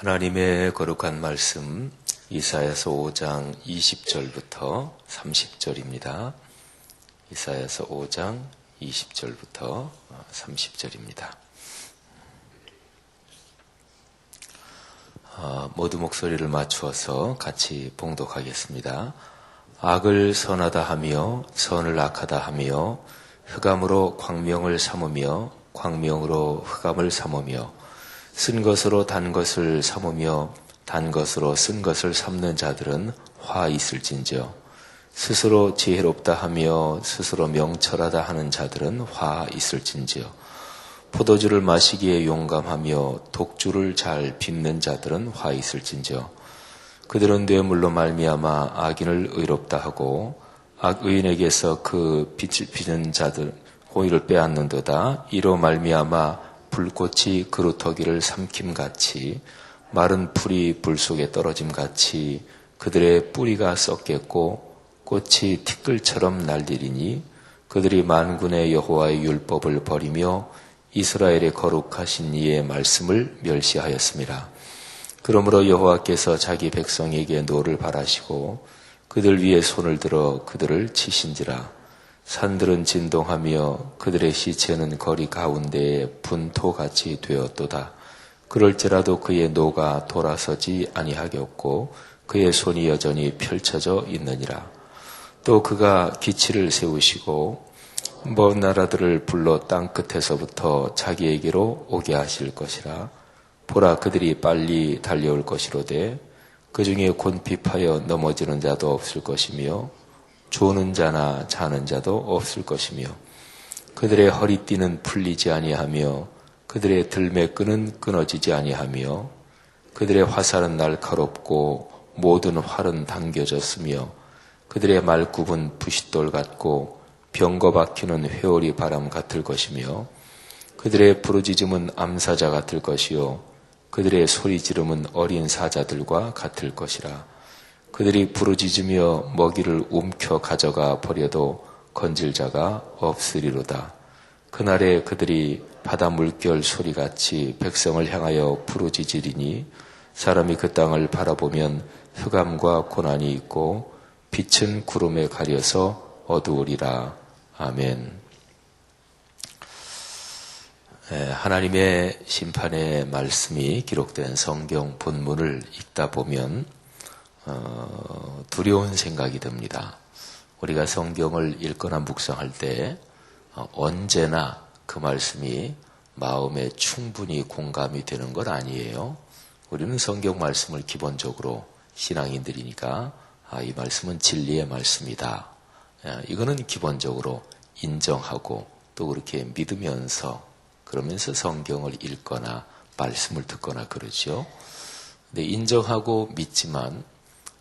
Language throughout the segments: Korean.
하나님의 거룩한 말씀 이사야서 5장 20절부터 30절입니다. 이사야서 5장 20절부터 30절입니다. 모두 목소리를 맞추어서 같이 봉독하겠습니다. 악을 선하다 하며 선을 악하다 하며 흑암으로 광명을 삼으며 광명으로 흑암을 삼으며 쓴 것으로 단 것을 삼으며 단 것으로 쓴 것을 삼는 자들은 화 있을진저 스스로 지혜롭다 하며 스스로 명철하다 하는 자들은 화 있을진저 포도주를 마시기에 용감하며 독주를 잘 빚는 자들은 화 있을진저 그들은 뇌물로 말미암아 악인을 의롭다 하고 악의인에게서 그 빛을 비는 자들 호의를 빼앗는도다. 이로 말미암아 불꽃이 그루터기를 삼킴같이 마른 풀이 불 속에 떨어짐같이 그들의 뿌리가 썩겠고 꽃이 티끌처럼 날리리니 그들이 만군의 여호와의 율법을 버리며 이스라엘의 거룩하신 이의 말씀을 멸시하였습니다. 그러므로 여호와께서 자기 백성에게 노를 바라시고 그들 위에 손을 들어 그들을 치신지라. 산들은 진동하며 그들의 시체는 거리 가운데에 분토같이 되었도다. 그럴지라도 그의 노가 돌아서지 아니하겠고 그의 손이 여전히 펼쳐져 있느니라. 또 그가 기치를 세우시고 먼 나라들을 불러 땅끝에서부터 자기에게로 오게 하실 것이라. 보라, 그들이 빨리 달려올 것이로되 그 중에 곤핍하여 넘어지는 자도 없을 것이며 조는 자나 자는 자도 없을 것이며 그들의 허리띠는 풀리지 아니하며 그들의 들매끈은 끊어지지 아니하며 그들의 화살은 날카롭고 모든 활은 당겨졌으며 그들의 말굽은 부싯돌 같고 병거 박히는 회오리 바람 같을 것이며 그들의 부르짖음은 암사자 같을 것이요 그들의 소리 지름은 어린 사자들과 같을 것이라. 그들이 부르짖으며 먹이를 움켜 가져가 버려도 건질 자가 없으리로다. 그날에 그들이 바다 물결 소리같이 백성을 향하여 부르짖으리니 사람이 그 땅을 바라보면 흑암과 고난이 있고 빛은 구름에 가려서 어두우리라. 아멘. 하나님의 심판의 말씀이 기록된 성경 본문을 읽다 보면 두려운 생각이 듭니다. 우리가 성경을 읽거나 묵상할 때 언제나 그 말씀이 마음에 충분히 공감이 되는 건 아니에요. 우리는 성경 말씀을 기본적으로 신앙인들이니까 이 말씀은 진리의 말씀이다. 이거는 기본적으로 인정하고 또 그렇게 믿으면서 그러면서 성경을 읽거나 말씀을 듣거나 그러죠. 근데 인정하고 믿지만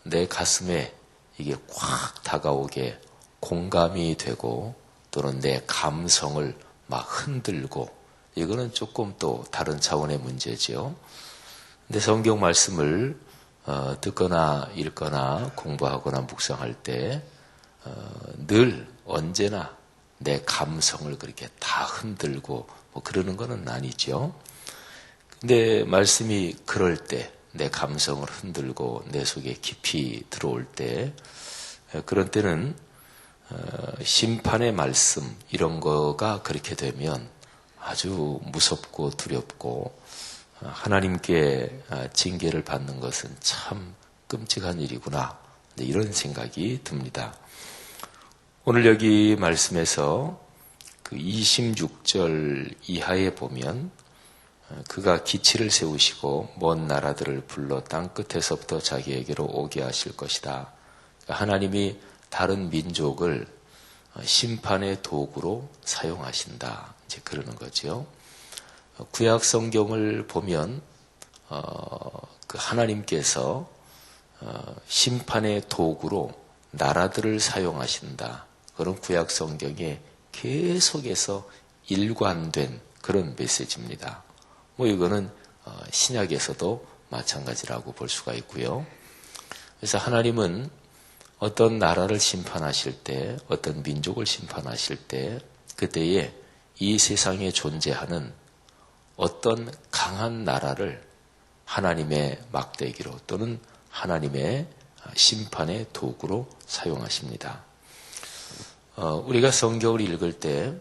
내 가슴에 이게 꽉 다가오게 공감이 되고 또는 내 감성을 막 흔들고 이거는 조금 또 다른 차원의 문제죠. 근데 성경 말씀을 듣거나 읽거나 공부하거나 묵상할 때 늘 언제나 내 감성을 그렇게 다 흔들고 뭐 그러는 거는 아니죠. 근데 말씀이 그럴 때 내 감성을 흔들고 내 속에 깊이 들어올 때 그런 때는 심판의 말씀 이런 거가 그렇게 되면 아주 무섭고 두렵고 하나님께 징계를 받는 것은 참 끔찍한 일이구나 이런 생각이 듭니다. 오늘 여기 말씀에서 그 26절 이하에 보면 그가 기치를 세우시고 먼 나라들을 불러 땅끝에서부터 자기에게로 오게 하실 것이다. 하나님이 다른 민족을 심판의 도구로 사용하신다. 이제 그러는 거죠. 구약 성경을 보면 그 하나님께서 심판의 도구로 나라들을 사용하신다. 그런 구약 성경에 계속해서 일관된 그런 메시지입니다. 뭐 이거는 신약에서도 마찬가지라고 볼 수가 있고요. 그래서 하나님은 어떤 나라를 심판하실 때, 어떤 민족을 심판하실 때, 그때에 이 세상에 존재하는 어떤 강한 나라를 하나님의 막대기로 또는 하나님의 심판의 도구로 사용하십니다. 우리가 성경을 읽을 때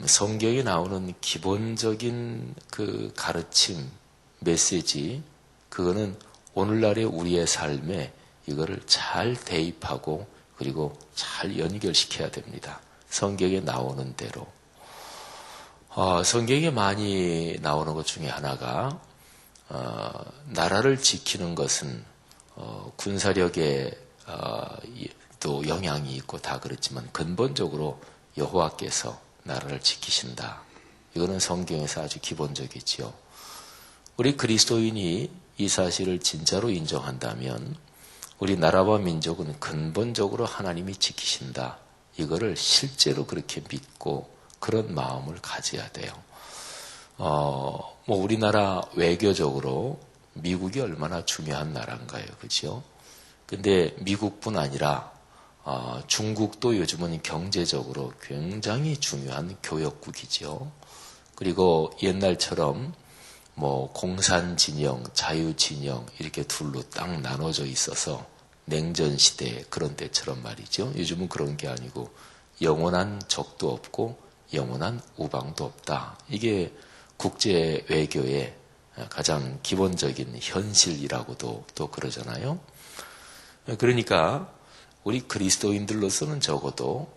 성경에 나오는 기본적인 그 가르침, 메시지, 그거는 오늘날의 우리의 삶에 이거를 잘 대입하고 그리고 잘 연결시켜야 됩니다. 성경에 나오는 대로. 성경에 많이 나오는 것 중에 하나가 나라를 지키는 것은 군사력에 또 영향이 있고 다 그렇지만 근본적으로 여호와께서 나라를 지키신다. 이거는 성경에서 아주 기본적이지요. 우리 그리스도인이 이 사실을 진짜로 인정한다면 우리 나라와 민족은 근본적으로 하나님이 지키신다. 이거를 실제로 그렇게 믿고 그런 마음을 가져야 돼요. 우리나라 외교적으로 미국이 얼마나 중요한 나라인가요? 그죠? 근데 미국뿐 아니라 중국도 요즘은 경제적으로 굉장히 중요한 교역국이죠. 그리고 옛날처럼 공산 진영, 자유 진영 이렇게 둘로 딱 나눠져 있어서 냉전 시대 그런 때처럼 말이죠. 요즘은 그런 게 아니고 영원한 적도 없고 영원한 우방도 없다. 이게 국제 외교의 가장 기본적인 현실이라고도 또 그러잖아요. 그러니까 우리 그리스도인들로서는 적어도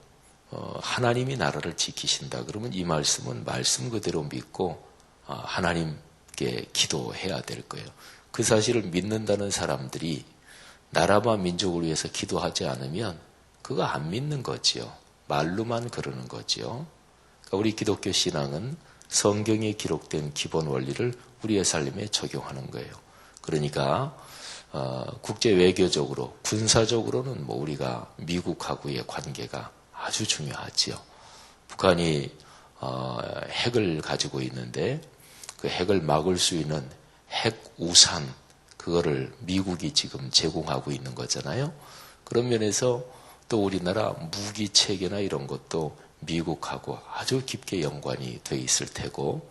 하나님이 나라를 지키신다. 그러면 이 말씀은 말씀 그대로 믿고 하나님께 기도해야 될 거예요. 그 사실을 믿는다는 사람들이 나라와 민족을 위해서 기도하지 않으면 그거 안 믿는 거지요. 말로만 그러는 거지요. 그러니까 우리 기독교 신앙은 성경에 기록된 기본 원리를 우리의 삶에 적용하는 거예요. 그러니까 국제 외교적으로, 군사적으로는 우리가 미국하고의 관계가 아주 중요하지요. 북한이 핵을 가지고 있는데 그 핵을 막을 수 있는 핵 우산, 그거를 미국이 지금 제공하고 있는 거잖아요. 그런 면에서 또 우리나라 무기 체계나 이런 것도 미국하고 아주 깊게 연관이 돼 있을 테고,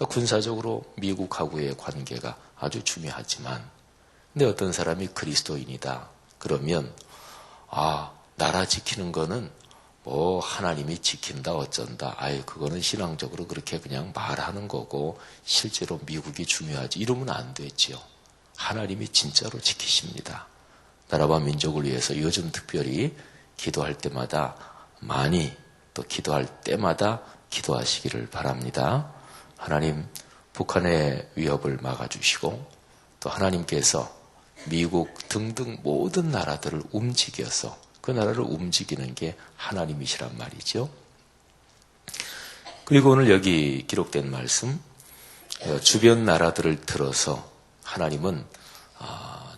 군사적으로 미국하고의 관계가 아주 중요하지만, 근데 어떤 사람이 그리스도인이다 그러면 나라 지키는 거는 하나님이 지킨다 어쩐다, 그거는 신앙적으로 그렇게 그냥 말하는 거고 실제로 미국이 중요하지, 이러면 안 되지요. 하나님이 진짜로 지키십니다. 나라와 민족을 위해서 요즘 특별히 기도할 때마다 많이, 또 기도할 때마다 기도하시기를 바랍니다. 하나님, 북한의 위협을 막아주시고 또 하나님께서 미국 등등 모든 나라들을 움직여서 그 나라를 움직이는 게 하나님이시란 말이죠. 그리고 오늘 여기 기록된 말씀, 주변 나라들을 들어서 하나님은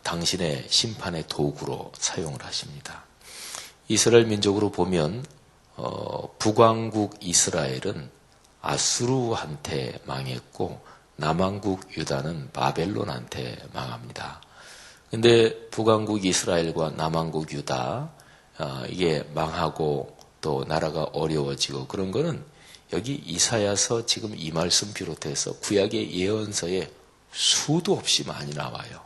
당신의 심판의 도구로 사용을 하십니다. 이스라엘 민족으로 보면 북왕국 이스라엘은 아수르한테 망했고 남왕국 유다는 바벨론한테 망합니다. 근데 북왕국 이스라엘과 남왕국 유다 이게 망하고 또 나라가 어려워지고 그런 거는 여기 이사야서 지금 이 말씀 비롯해서 구약의 예언서에 수도 없이 많이 나와요.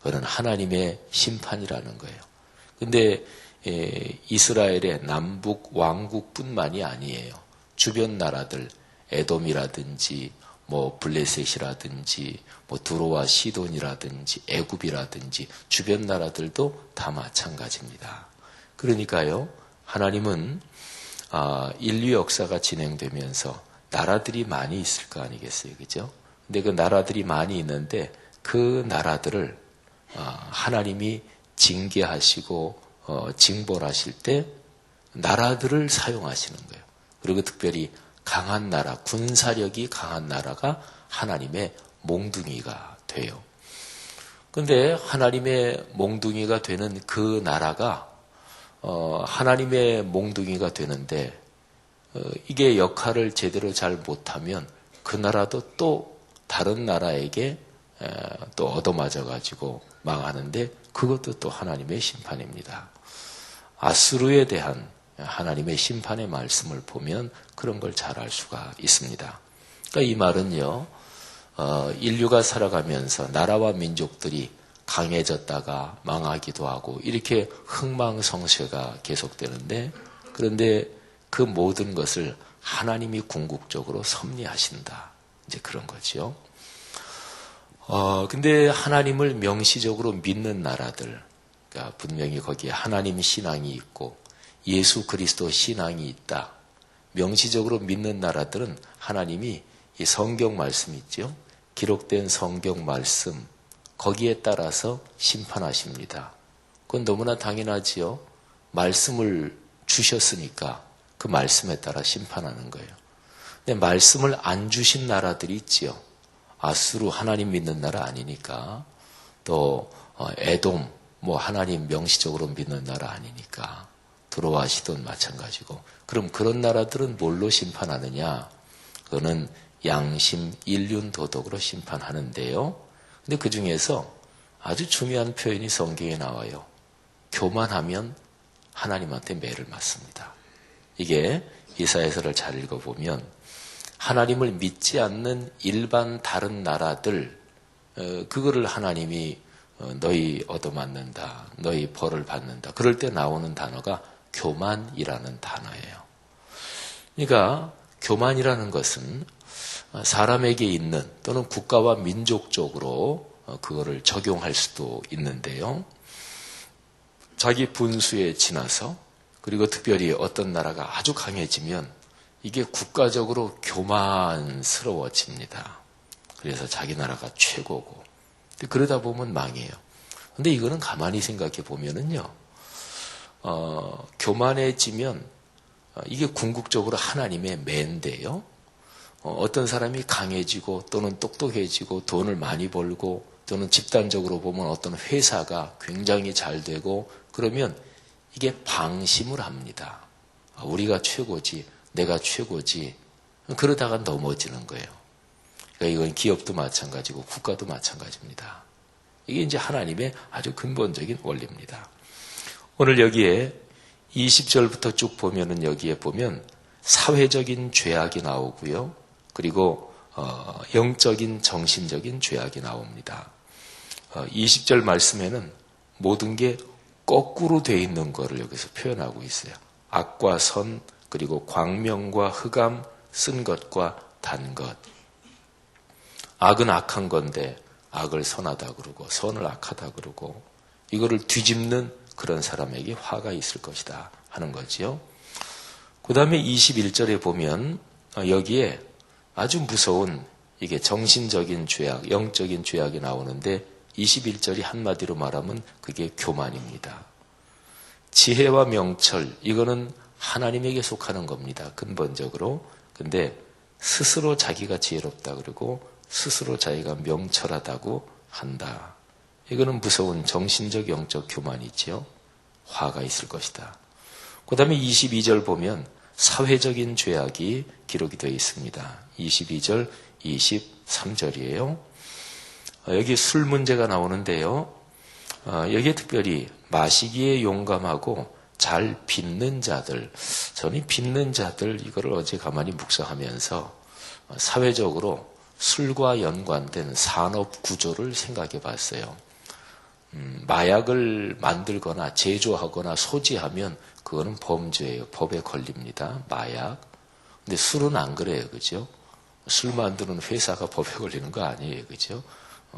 그건 하나님의 심판이라는 거예요. 근데 이스라엘의 남북 왕국뿐만이 아니에요. 주변 나라들, 에돔이라든지 블레셋이라든지 두로와 시돈이라든지 애굽이라든지 주변 나라들도 다 마찬가지입니다. 그러니까요, 하나님은 인류 역사가 진행되면서 나라들이 많이 있을 거 아니겠어요, 그죠? 근데 그 나라들이 많이 있는데 그 나라들을 하나님이 징계하시고 징벌하실 때 나라들을 사용하시는 거예요. 그리고 특별히 강한 나라, 군사력이 강한 나라가 하나님의 몽둥이가 돼요. 그런데 하나님의 몽둥이가 되는 그 나라가 하나님의 몽둥이가 되는데 이게 역할을 제대로 잘 못하면 그 나라도 또 다른 나라에게 또 얻어맞아가지고 망하는데 그것도 또 하나님의 심판입니다. 아수르에 대한 하나님의 심판의 말씀을 보면 그런 걸 잘 알 수가 있습니다. 그러니까 이 말은요, 인류가 살아가면서 나라와 민족들이 강해졌다가 망하기도 하고 이렇게 흥망성쇠가 계속되는데, 그런데 그 모든 것을 하나님이 궁극적으로 섭리하신다. 이제 그런 거죠. 근데 하나님을 명시적으로 믿는 나라들, 그러니까 분명히 거기에 하나님 신앙이 있고 예수 그리스도 신앙이 있다. 명시적으로 믿는 나라들은 하나님이 이 성경 말씀 있죠. 기록된 성경 말씀, 거기에 따라서 심판하십니다. 그건 너무나 당연하지요. 말씀을 주셨으니까 그 말씀에 따라 심판하는 거예요. 근데 말씀을 안 주신 나라들이 있지요. 아수르 하나님 믿는 나라 아니니까, 또 에돔 뭐 하나님 명시적으로 믿는 나라 아니니까, 두로와 시돈 마찬가지고. 그럼 그런 나라들은 뭘로 심판하느냐? 그거는 양심, 인륜, 도덕으로 심판하는데요. 근데 그 중에서 아주 중요한 표현이 성경에 나와요. 교만하면 하나님한테 매를 맞습니다. 이게 이사야서를 잘 읽어보면 하나님을 믿지 않는 일반 다른 나라들, 그거를 하나님이 너희 얻어맞는다, 너희 벌을 받는다. 그럴 때 나오는 단어가 교만이라는 단어예요. 그러니까 교만이라는 것은 사람에게 있는, 또는 국가와 민족적으로 그거를 적용할 수도 있는데요. 자기 분수에 지나서, 그리고 특별히 어떤 나라가 아주 강해지면 이게 국가적으로 교만스러워집니다. 그래서 자기 나라가 최고고. 그러다 보면 망해요. 근데 이거는 가만히 생각해 보면은요, 교만해지면 이게 궁극적으로 하나님의 매인데요. 어떤 사람이 강해지고 또는 똑똑해지고 돈을 많이 벌고 또는 집단적으로 보면 어떤 회사가 굉장히 잘 되고 그러면 이게 방심을 합니다. 우리가 최고지, 내가 최고지. 그러다가 넘어지는 거예요. 그러니까 이건 기업도 마찬가지고 국가도 마찬가지입니다. 이게 이제 하나님의 아주 근본적인 원리입니다. 오늘 여기에 20절부터 쭉 보면은 여기에 보면 사회적인 죄악이 나오고요. 그리고 영적인 정신적인 죄악이 나옵니다. 20절 말씀에는 모든 게 거꾸로 돼 있는 거를 여기서 표현하고 있어요. 악과 선, 그리고 광명과 흑암, 쓴 것과 단 것. 악은 악한 건데 악을 선하다 그러고 선을 악하다 그러고, 이거를 뒤집는 그런 사람에게 화가 있을 것이다 하는 거지요. 그 다음에 21절에 보면 여기에 아주 무서운 이게 정신적인 죄악, 영적인 죄악이 나오는데 21절이 한마디로 말하면 그게 교만입니다. 지혜와 명철, 이거는 하나님에게 속하는 겁니다. 근본적으로. 근데 스스로 자기가 지혜롭다 그러고 스스로 자기가 명철하다고 한다. 이거는 무서운 정신적 영적 교만이지요. 화가 있을 것이다. 그 다음에 22절 보면 사회적인 죄악이 기록이 되어 있습니다. 22절, 23절이에요. 여기 술 문제가 나오는데요. 여기에 특별히 마시기에 용감하고 잘 빚는 자들, 저는 빚는 자들 이거를 어제 가만히 묵상하면서 사회적으로 술과 연관된 산업 구조를 생각해 봤어요. 마약을 만들거나 제조하거나 소지하면 그거는 범죄예요. 법에 걸립니다. 마약. 근데 술은 안 그래요. 그죠? 술 만드는 회사가 법에 걸리는 거 아니에요. 그죠?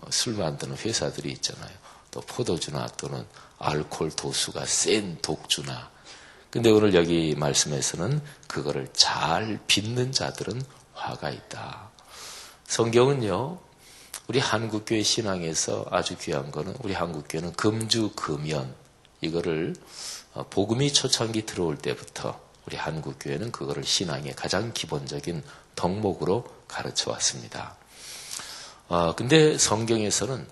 술 만드는 회사들이 있잖아요. 또 포도주나 또는 알코올 도수가 센 독주나. 근데 오늘 여기 말씀에서는 그거를 잘 빚는 자들은 화가 있다. 성경은요, 우리 한국교회 신앙에서 아주 귀한 거는, 우리 한국교회는 금주 금연, 이거를 복음이 초창기 들어올 때부터 우리 한국교회는 그거를 신앙의 가장 기본적인 덕목으로 가르쳐 왔습니다. 근데 성경에서는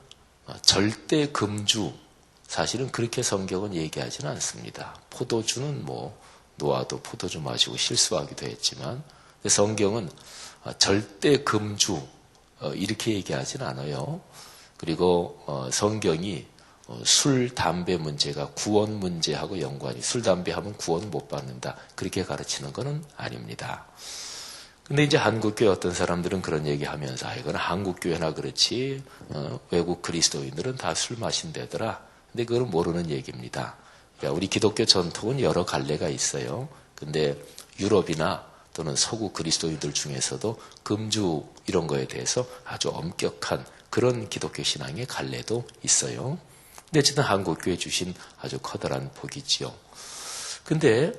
절대 금주, 사실은 그렇게 성경은 얘기하지는 않습니다. 포도주는 뭐 노아도 포도주 마시고 실수하기도 했지만, 성경은 절대 금주 이렇게 얘기하지는 않아요. 그리고 성경이 술, 담배 문제가 구원 문제하고 연관이, 술, 담배 하면 구원 못 받는다, 그렇게 가르치는 것은 아닙니다. 근데 이제 한국교회 어떤 사람들은 그런 얘기 하면서, 이건 한국교회나 그렇지, 외국 그리스도인들은 다 술 마신다더라. 근데 그건 모르는 얘기입니다. 그러니까 우리 기독교 전통은 여러 갈래가 있어요. 근데 유럽이나 또는 서구 그리스도인들 중에서도 금주 이런 거에 대해서 아주 엄격한 그런 기독교 신앙의 갈래도 있어요. 근데 어쨌든 한국교회 주신 아주 커다란 복이지요. 근데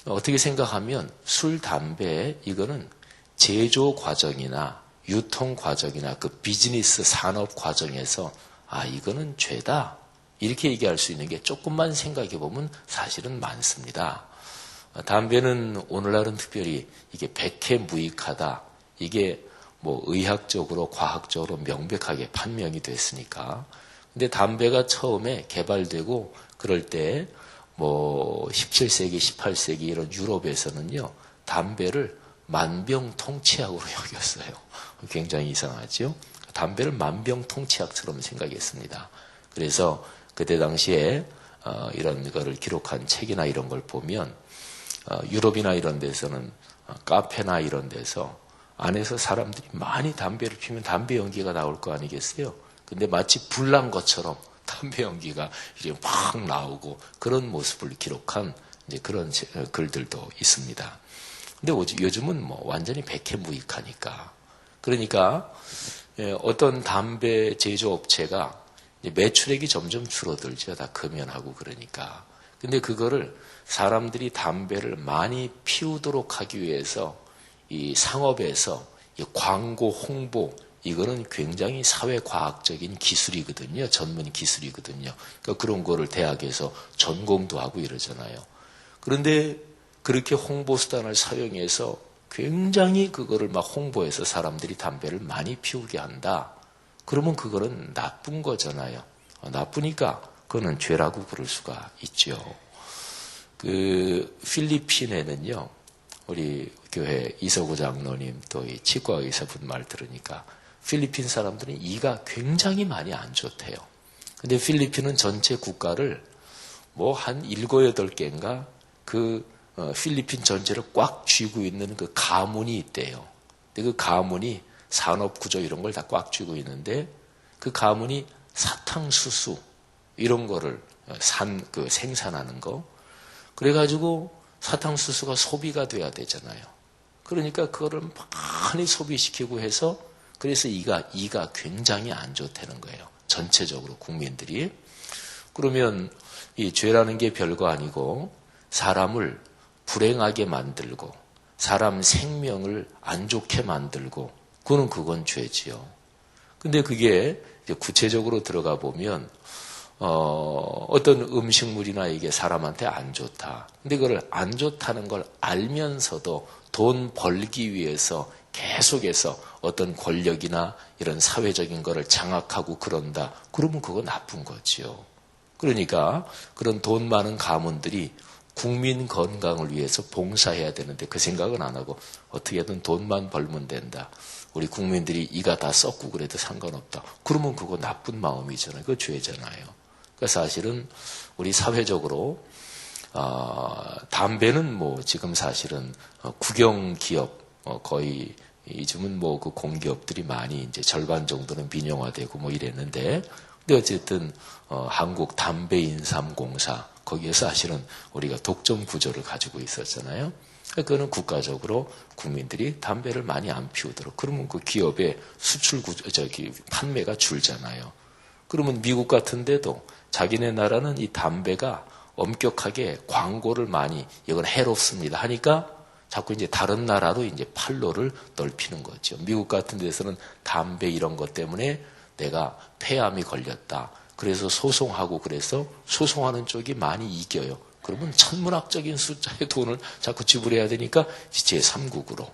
어떻게 생각하면 술, 담배 이거는 제조 과정이나 유통 과정이나 그 비즈니스 산업 과정에서 이거는 죄다 이렇게 얘기할 수 있는 게 조금만 생각해 보면 사실은 많습니다. 담배는 오늘날은 특별히 이게 백해무익하다. 이게 뭐 의학적으로 과학적으로 명백하게 판명이 됐으니까. 근데 담배가 처음에 개발되고 그럴 때 뭐 17세기, 18세기 이런 유럽에서는요. 담배를 만병통치약으로 여겼어요. 굉장히 이상하죠? 담배를 만병통치약처럼 생각했습니다. 그래서 그때 당시에 이런 거를 기록한 책이나 이런 걸 보면 유럽이나 이런 데서는 카페나 이런 데서 안에서 사람들이 많이 담배를 피우면 담배 연기가 나올 거 아니겠어요? 근데 마치 불난 것처럼 담배 연기가 이렇게 막 나오고 그런 모습을 기록한 이제 그런 글들도 있습니다. 근데 요즘은 뭐 완전히 백해무익하니까. 그러니까 어떤 담배 제조업체가 매출액이 점점 줄어들죠. 다 금연하고 그러니까. 근데 그거를 사람들이 담배를 많이 피우도록 하기 위해서 이 상업에서 이 광고 홍보 이거는 굉장히 사회과학적인 기술이거든요. 전문 기술이거든요. 그러니까 그런 거를 대학에서 전공도 하고 이러잖아요. 그런데 그렇게 홍보 수단을 사용해서 굉장히 그거를 막 홍보해서 사람들이 담배를 많이 피우게 한다. 그러면 그거는 나쁜 거잖아요. 나쁘니까 그거는 죄라고 부를 수가 있죠. 그 필리핀에는요. 우리 교회 이서구 장로님 또 이 치과 의사분 말 들으니까 필리핀 사람들은 이가 굉장히 많이 안 좋대요. 근데 필리핀은 전체 국가를 뭐 한 7, 8개인가 그 필리핀 전체를 꽉 쥐고 있는 그 가문이 있대요. 근데 그 가문이 산업 구조 이런 걸 다 꽉 쥐고 있는데 그 가문이 사탕수수 이런 거를 생산하는 거. 그래가지고 사탕수수가 소비가 돼야 되잖아요. 그러니까 그거를 많이 소비시키고 해서 그래서 이가 굉장히 안 좋다는 거예요. 전체적으로 국민들이. 그러면 이 죄라는 게 별거 아니고 사람을 불행하게 만들고 사람 생명을 안 좋게 만들고 그건 죄지요. 근데 그게 이제 구체적으로 들어가 보면 어떤 음식물이나 이게 사람한테 안 좋다. 근데 그걸 안 좋다는 걸 알면서도 돈 벌기 위해서 계속해서 어떤 권력이나 이런 사회적인 거를 장악하고 그런다. 그러면 그거 나쁜 거지요. 그러니까 그런 돈 많은 가문들이 국민 건강을 위해서 봉사해야 되는데 그 생각은 안 하고 어떻게든 돈만 벌면 된다. 우리 국민들이 이가 다 썩고 그래도 상관없다. 그러면 그거 나쁜 마음이잖아요. 그거 죄잖아요. 그러니까 사실은 우리 사회적으로 담배는 뭐 지금 사실은 국영 기업 거의 요즘은 뭐 그 공기업들이 많이 이제 절반 정도는 민영화되고 뭐 이랬는데 근데 어쨌든 한국 담배인삼공사 거기에서 사실은 우리가 독점 구조를 가지고 있었잖아요. 그거는 국가적으로 국민들이 담배를 많이 안 피우도록 그러면 그 기업의 수출 구조 판매가 줄잖아요. 그러면 미국 같은 데도 자기네 나라는 이 담배가 엄격하게 광고를 많이 이건 해롭습니다 하니까 자꾸 이제 다른 나라로 이제 판로를 넓히는 거죠. 미국 같은 데서는 담배 이런 것 때문에 내가 폐암이 걸렸다. 그래서 소송하고 그래서 소송하는 쪽이 많이 이겨요. 그러면 천문학적인 숫자의 돈을 자꾸 지불해야 되니까 제3국으로.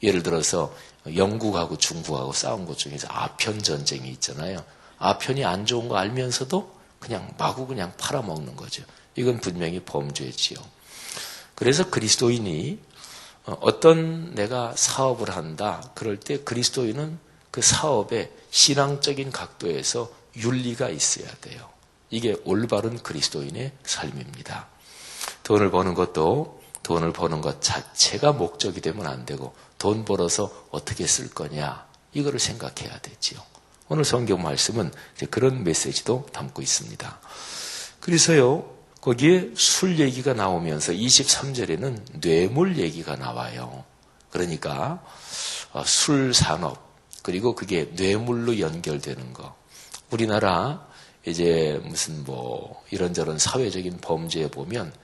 예를 들어서 영국하고 중국하고 싸운 것 중에서 아편 전쟁이 있잖아요. 아편이 안 좋은 거 알면서도 그냥 마구 그냥 팔아먹는 거죠. 이건 분명히 범죄지요. 그래서 그리스도인이 어떤 내가 사업을 한다. 그럴 때 그리스도인은 그 사업의 신앙적인 각도에서 윤리가 있어야 돼요. 이게 올바른 그리스도인의 삶입니다. 돈을 버는 것 자체가 목적이 되면 안 되고 돈 벌어서 어떻게 쓸 거냐, 이거를 생각해야 되지요. 오늘 성경 말씀은 이제 그런 메시지도 담고 있습니다. 그래서요, 거기에 술 얘기가 나오면서 23절에는 뇌물 얘기가 나와요. 그러니까 술 산업, 그리고 그게 뇌물로 연결되는 거. 우리나라 이제 무슨 이런저런 사회적인 범죄에 보면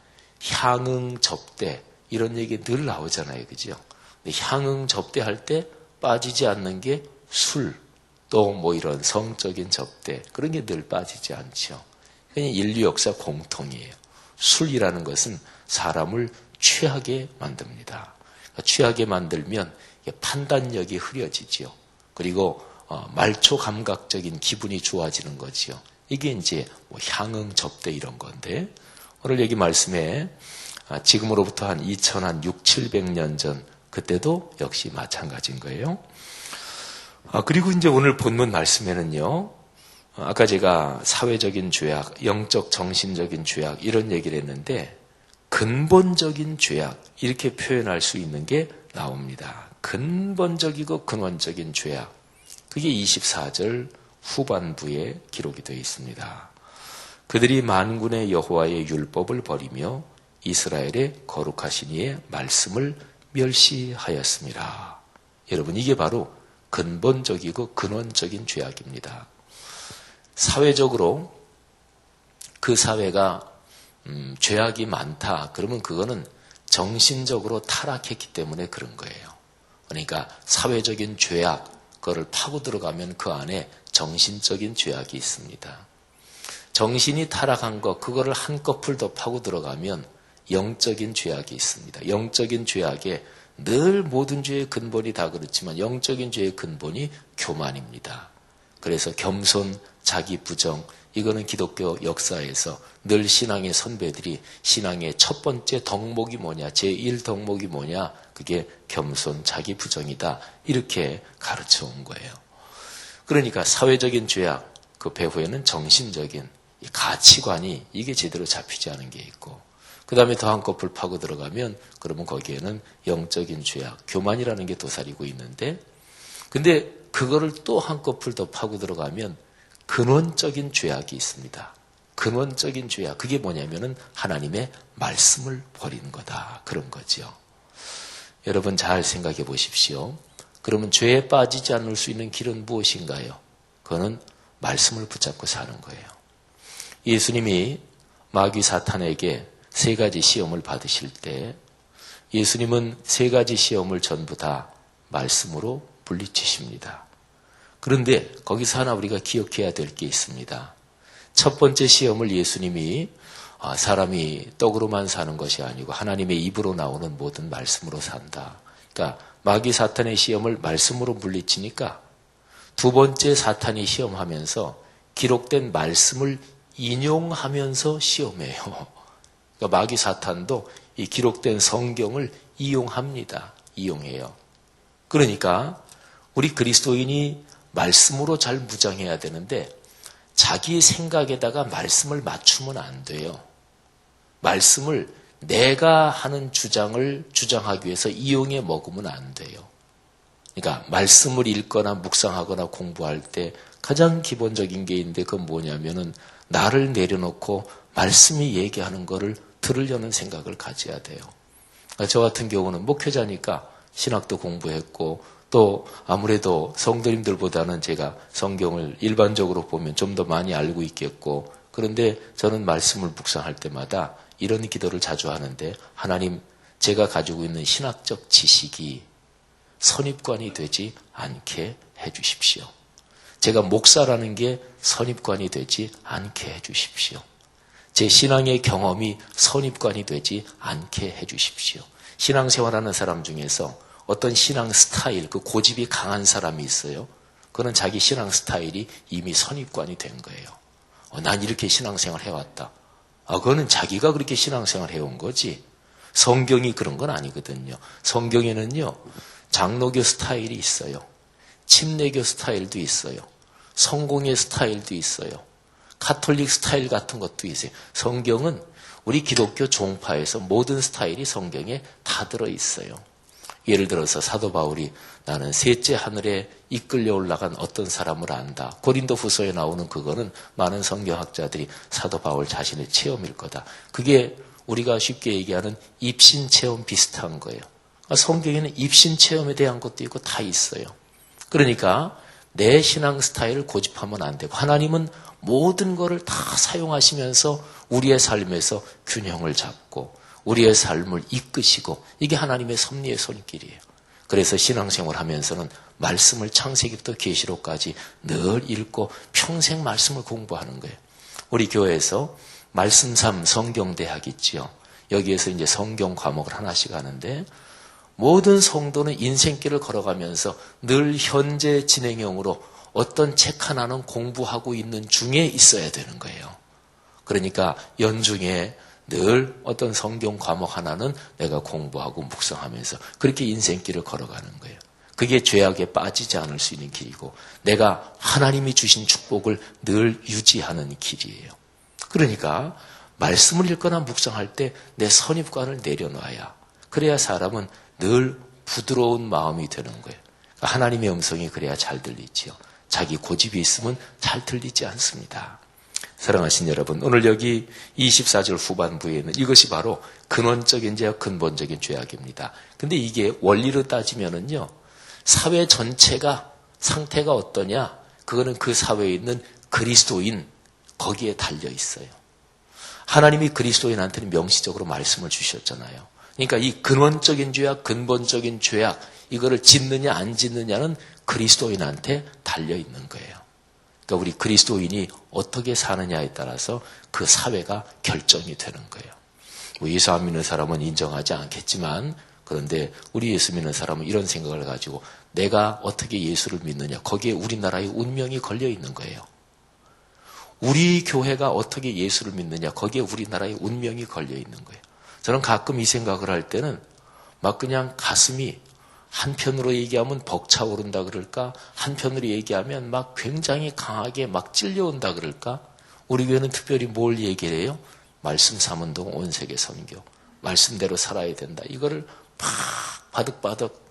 향응 접대 이런 얘기 늘 나오잖아요. 그죠? 근데 향응 접대할 때 빠지지 않는 게 술, 또 이런 성적인 접대, 그런 게 늘 빠지지 않죠. 그냥 인류 역사 공통이에요. 술이라는 것은 사람을 취하게 만듭니다. 취하게 만들면 판단력이 흐려지죠. 그리고 말초 감각적인 기분이 좋아지는 거죠. 이게 이제 향응 접대 이런 건데, 오늘 여기 말씀에 지금으로부터 한 6, 700년 전 그때도 역시 마찬가지인 거예요. 그리고 이제 오늘 본문 말씀에는요, 아까 제가 사회적인 죄악, 영적 정신적인 죄악 이런 얘기를 했는데 근본적인 죄악 이렇게 표현할 수 있는 게 나옵니다. 근본적이고 근원적인 죄악. 그게 24절 후반부에 기록이 되어 있습니다. 그들이 만군의 여호와의 율법을 버리며 이스라엘의 거룩하신 이의 말씀을 멸시하였습니다. 여러분, 이게 바로 근본적이고 근원적인 죄악입니다. 사회적으로 그 사회가 죄악이 많다. 그러면 그거는 정신적으로 타락했기 때문에 그런 거예요. 그러니까 사회적인 죄악, 그거를 파고 들어가면 그 안에 정신적인 죄악이 있습니다. 정신이 타락한 것, 그거를 한꺼풀 더 파고 들어가면 영적인 죄악이 있습니다. 영적인 죄악에 늘 모든 죄의 근본이 다 그렇지만 영적인 죄의 근본이 교만입니다. 그래서 겸손, 자기 부정, 이거는 기독교 역사에서 늘 신앙의 선배들이 신앙의 첫 번째 덕목이 뭐냐, 제1덕목이 뭐냐, 그게 겸손, 자기 부정이다. 이렇게 가르쳐 온 거예요. 그러니까 사회적인 죄악, 그 배후에는 정신적인 가치관이 이게 제대로 잡히지 않은 게 있고, 그 다음에 더 한꺼풀 파고 들어가면 그러면 거기에는 영적인 죄악, 교만이라는 게 도사리고 있는데, 근데 그거를 또 한꺼풀 더 파고 들어가면 근원적인 죄악이 있습니다. 근원적인 죄악, 그게 뭐냐면은 하나님의 말씀을 버리는 거다. 그런 거죠. 여러분 잘 생각해 보십시오. 그러면 죄에 빠지지 않을 수 있는 길은 무엇인가요? 그거는 말씀을 붙잡고 사는 거예요. 예수님이 마귀 사탄에게 3가지 시험을 받으실 때 예수님은 3가지 시험을 전부 다 말씀으로 물리치십니다. 그런데 거기서 하나 우리가 기억해야 될 게 있습니다. 첫 번째 시험을 예수님이 사람이 떡으로만 사는 것이 아니고 하나님의 입으로 나오는 모든 말씀으로 산다. 그러니까 마귀 사탄의 시험을 말씀으로 물리치니까 두 번째 사탄이 시험하면서 기록된 말씀을 인용하면서 시험해요. 그러니까 마귀 사탄도 이 기록된 성경을 이용합니다. 이용해요. 그러니까 우리 그리스도인이 말씀으로 잘 무장해야 되는데 자기 생각에다가 말씀을 맞추면 안 돼요. 말씀을 내가 하는 주장을 주장하기 위해서 이용해 먹으면 안 돼요. 그러니까 말씀을 읽거나 묵상하거나 공부할 때 가장 기본적인 게 있는데 그건 뭐냐면은 나를 내려놓고 말씀이 얘기하는 거를 들으려는 생각을 가져야 돼요. 저 같은 경우는 목회자니까 신학도 공부했고 또 아무래도 성도님들보다는 제가 성경을 일반적으로 보면 좀 더 많이 알고 있겠고, 그런데 저는 말씀을 묵상할 때마다 이런 기도를 자주 하는데, 하나님, 제가 가지고 있는 신학적 지식이 선입관이 되지 않게 해주십시오. 제가 목사라는 게 선입관이 되지 않게 해주십시오. 제 신앙의 경험이 선입관이 되지 않게 해주십시오. 신앙생활하는 사람 중에서 어떤 신앙 스타일, 그 고집이 강한 사람이 있어요. 그는 자기 신앙 스타일이 이미 선입관이 된 거예요. 난 이렇게 신앙생활 해왔다. 그거는 자기가 그렇게 신앙생활 해온 거지. 성경이 그런 건 아니거든요. 성경에는요, 장로교 스타일이 있어요. 침례교 스타일도 있어요. 성공의 스타일도 있어요. 가톨릭 스타일 같은 것도 있어요. 성경은 우리 기독교 종파에서 모든 스타일이 성경에 다 들어있어요. 예를 들어서 사도 바울이 나는 셋째 하늘에 이끌려 올라간 어떤 사람을 안다. 고린도 후서에 나오는 그거는 많은 성경학자들이 사도 바울 자신의 체험일 거다. 그게 우리가 쉽게 얘기하는 입신 체험 비슷한 거예요. 성경에는 입신 체험에 대한 것도 있고 다 있어요. 그러니까 내 신앙 스타일을 고집하면 안 되고 하나님은 모든 것을 다 사용하시면서 우리의 삶에서 균형을 잡고 우리의 삶을 이끄시고 이게 하나님의 섭리의 손길이에요. 그래서 신앙생활 하면서는 말씀을 창세기부터 계시록까지 늘 읽고 평생 말씀을 공부하는 거예요. 우리 교회에서 말씀 3 성경대학 있지요. 여기에서 이제 성경 과목을 하나씩 하는데 모든 성도는 인생길을 걸어가면서 늘 현재 진행형으로 어떤 책 하나는 공부하고 있는 중에 있어야 되는 거예요. 그러니까 연중에 늘 어떤 성경 과목 하나는 내가 공부하고 묵상하면서 그렇게 인생길을 걸어가는 거예요. 그게 죄악에 빠지지 않을 수 있는 길이고 내가 하나님이 주신 축복을 늘 유지하는 길이에요. 그러니까 말씀을 읽거나 묵상할 때 내 선입관을 내려놔야 그래야 사람은 늘 부드러운 마음이 되는 거예요. 하나님의 음성이 그래야 잘 들리지요. 자기 고집이 있으면 잘 들리지 않습니다. 사랑하신 여러분, 오늘 여기 24절 후반부에 있는 이것이 바로 근원적인 죄악, 근본적인 죄악입니다. 근데 이게 원리로 따지면은요, 사회 전체가 상태가 어떠냐? 그거는 그 사회에 있는 그리스도인, 거기에 달려 있어요. 하나님이 그리스도인한테는 명시적으로 말씀을 주셨잖아요. 그러니까 이 근원적인 죄악, 근본적인 죄악, 이거를 짓느냐 안 짓느냐는 그리스도인한테 달려 있는 거예요. 그러니까 우리 그리스도인이 어떻게 사느냐에 따라서 그 사회가 결정이 되는 거예요. 뭐 예수 안 믿는 사람은 인정하지 않겠지만 그런데 우리 예수 믿는 사람은 이런 생각을 가지고 내가 어떻게 예수를 믿느냐 거기에 우리나라의 운명이 걸려 있는 거예요. 우리 교회가 어떻게 예수를 믿느냐 거기에 우리나라의 운명이 걸려 있는 거예요. 저는 가끔 이 생각을 할 때는 막 그냥 가슴이 한편으로 얘기하면 벅차오른다 그럴까? 한편으로 얘기하면 막 굉장히 강하게 막 찔려온다 그럴까? 우리 교회는 특별히 뭘 얘기를 해요? 말씀 삼운동 온 세계 선교. 말씀대로 살아야 된다. 이거를 막 바득바득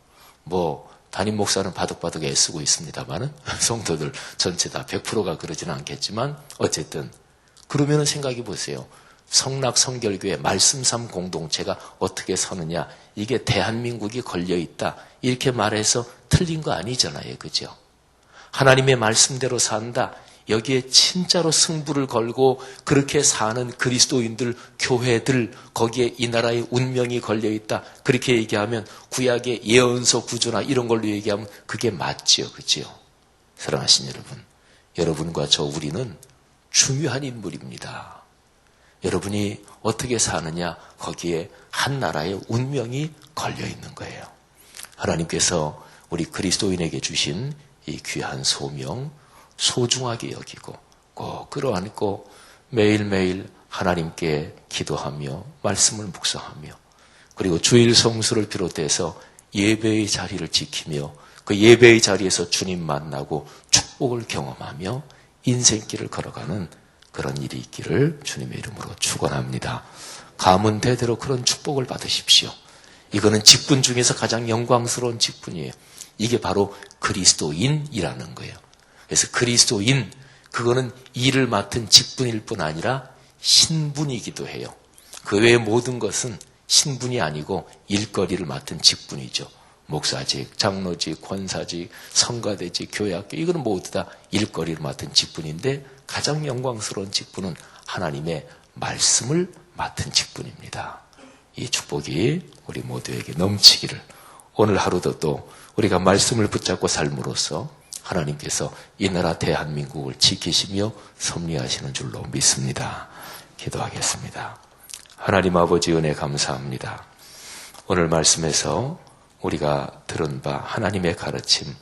담임 목사는 바득바득 애쓰고 있습니다만은 성도들 전체 다 100%가 그러지는 않겠지만 어쨌든 그러면은 생각해 보세요. 성락 성결교회 말씀 삼 공동체가 어떻게 서느냐 이게 대한민국이 걸려있다 이렇게 말해서 틀린 거 아니잖아요. 그죠? 하나님의 말씀대로 산다. 여기에 진짜로 승부를 걸고 그렇게 사는 그리스도인들, 교회들 거기에 이 나라의 운명이 걸려있다. 그렇게 얘기하면 구약의 예언서 구조나 이런 걸로 얘기하면 그게 맞지요. 그죠? 사랑하신 여러분, 여러분과 저 우리는 중요한 인물입니다. 여러분이 어떻게 사느냐 거기에 한 나라의 운명이 걸려있는 거예요. 하나님께서 우리 그리스도인에게 주신 이 귀한 소명 소중하게 여기고 꼭 끌어안고 매일매일 하나님께 기도하며 말씀을 묵상하며 그리고 주일 성수를 비롯해서 예배의 자리를 지키며 그 예배의 자리에서 주님 만나고 축복을 경험하며 인생길을 걸어가는 그런 일이 있기를 주님의 이름으로 축원합니다. 가문 대대로 그런 축복을 받으십시오. 이거는 직분 중에서 가장 영광스러운 직분이에요. 이게 바로 그리스도인이라는 거예요. 그래서 그리스도인, 그거는 일을 맡은 직분일 뿐 아니라 신분이기도 해요. 그 외의 모든 것은 신분이 아니고 일거리를 맡은 직분이죠. 목사직, 장로직, 권사직, 성가대직, 교회학교 이거는 모두 다 일거리를 맡은 직분인데 가장 영광스러운 직분은 하나님의 말씀을 맡은 직분입니다. 이 축복이 우리 모두에게 넘치기를 오늘 하루도 또 우리가 말씀을 붙잡고 삶으로써 하나님께서 이 나라 대한민국을 지키시며 섭리하시는 줄로 믿습니다. 기도하겠습니다. 하나님 아버지 은혜 감사합니다. 오늘 말씀에서 우리가 들은 바 하나님의 가르침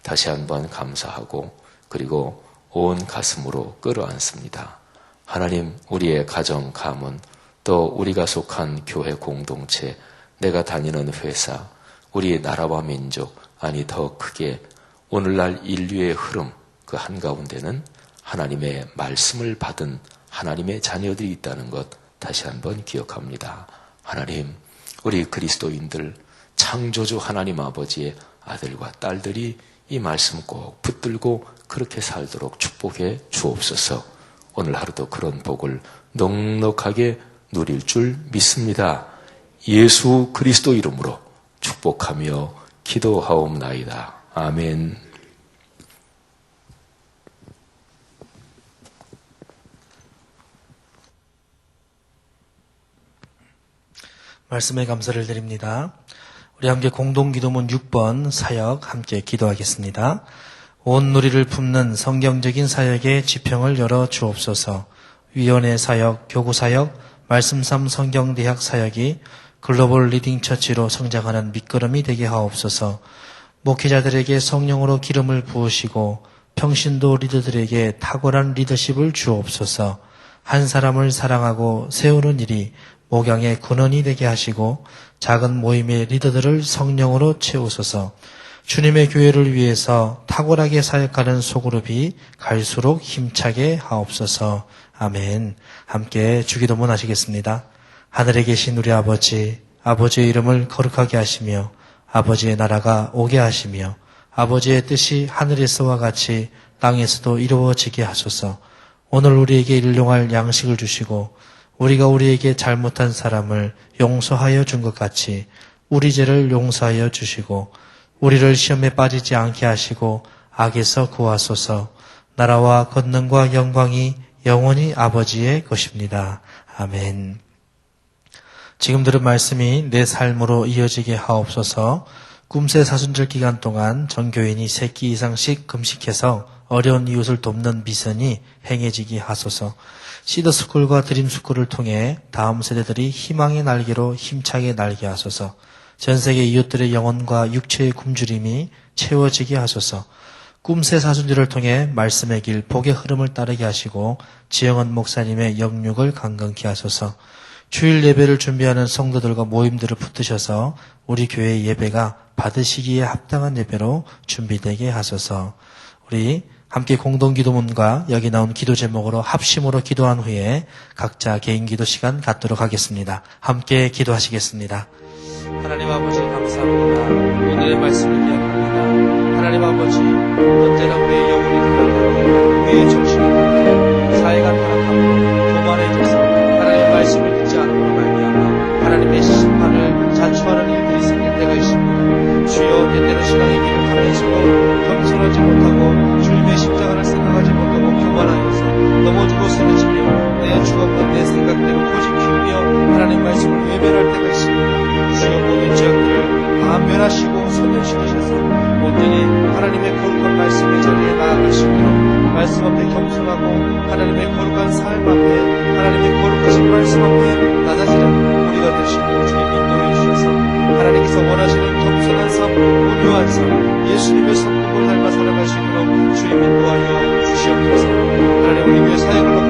다시 한번 감사하고 그리고 온 가슴으로 끌어안습니다. 하나님 우리의 가정, 가문 또 우리가 속한 교회 공동체 내가 다니는 회사 우리 나라와 민족 아니 더 크게 오늘날 인류의 흐름 그 한가운데는 하나님의 말씀을 받은 하나님의 자녀들이 있다는 것 다시 한번 기억합니다. 하나님 우리 그리스도인들 창조주 하나님 아버지의 아들과 딸들이 이 말씀 꼭 붙들고 그렇게 살도록 축복해 주옵소서. 오늘 하루도 그런 복을 넉넉하게 누릴 줄 믿습니다. 예수 그리스도 이름으로 축복하며 기도하옵나이다. 아멘. 말씀에 감사를 드립니다. 우리 함께 공동기도문 6번 사역 함께 기도하겠습니다. 온 누리를 품는 성경적인 사역의 지평을 열어 주옵소서. 위원회 사역, 교구 사역, 말씀삼 성경대학 사역이 글로벌 리딩 처치로 성장하는 밑거름이 되게 하옵소서. 목회자들에게 성령으로 기름을 부으시고 평신도 리더들에게 탁월한 리더십을 주옵소서. 한 사람을 사랑하고 세우는 일이 목양의 근원이 되게 하시고 작은 모임의 리더들을 성령으로 채우소서. 주님의 교회를 위해서 탁월하게 사역하는 소그룹이 갈수록 힘차게 하옵소서. 아멘. 함께 주기도문 하시겠습니다. 하늘에 계신 우리 아버지, 아버지의 이름을 거룩하게 하시며 아버지의 나라가 오게 하시며 아버지의 뜻이 하늘에서와 같이 땅에서도 이루어지게 하소서. 오늘 우리에게 일용할 양식을 주시고 우리가 우리에게 잘못한 사람을 용서하여 준 것 같이 우리 죄를 용서하여 주시고 우리를 시험에 빠지지 않게 하시고 악에서 구하소서. 나라와 권능과 영광이 영원히 아버지의 것입니다. 아멘. 지금 들은 말씀이 내 삶으로 이어지게 하옵소서. 꿈새 사순절 기간 동안 전교인이 3끼 이상씩 금식해서 어려운 이웃을 돕는 미선이 행해지게 하소서. 시더스쿨과 드림스쿨을 통해 다음 세대들이 희망의 날개로 힘차게 날게 하소서. 전세계 이웃들의 영혼과 육체의 굶주림이 채워지게 하소서. 꿈새 사순절을 통해 말씀의 길, 복의 흐름을 따르게 하시고 지영은 목사님의 영육을 강건케 하소서. 주일 예배를 준비하는 성도들과 모임들을 붙드셔서 우리 교회의 예배가 받으시기에 합당한 예배로 준비되게 하소서. 우리 함께 공동기도문과 여기 나온 기도 제목으로 합심으로 기도한 후에 각자 개인 기도 시간 갖도록 하겠습니다. 함께 기도하시겠습니다. 하나님 아버지 감사합니다. 오늘의 말씀을 기억합니다. 하나님 아버지 언제나 우리의 영혼이 타락하고 우리의 정신이 타락하고 사회가 타락하고 교만해져서 하나님의 말씀을 듣지 않음으로 말미암아 하나님의 심판을 자초하는 일들이 생길 때가 있습니다. 주여 때때로 신앙의 길을 가면서도 겸손하지 못하고 주님의 십자가를 생각하지 못하고 교만하여서 넘어지고 쓰러지며 내 주관과 내 생각대로 고집 피우며 하나님 말씀을 외면할 때가 있습니다. 주여 모든 죄악들을 다 면하시고 소멸시키셔서 온전히 하나님의 거룩한 말씀의 자리에 나아갈 수 있도록 말씀 앞에 겸손하고 하나님의 거룩한 삶 앞에 하나님의 거룩하신 말씀 앞에 낮아지는 우리가 되시고 주님 인도해 주셔서 하나님께서 원하시는 겸손한 삶, 온유한 삶, 예수님의 성품을 닮아 살아갈 수 있도록 주님 인도하여 주시옵소서. 하나님 우리 교회 사역을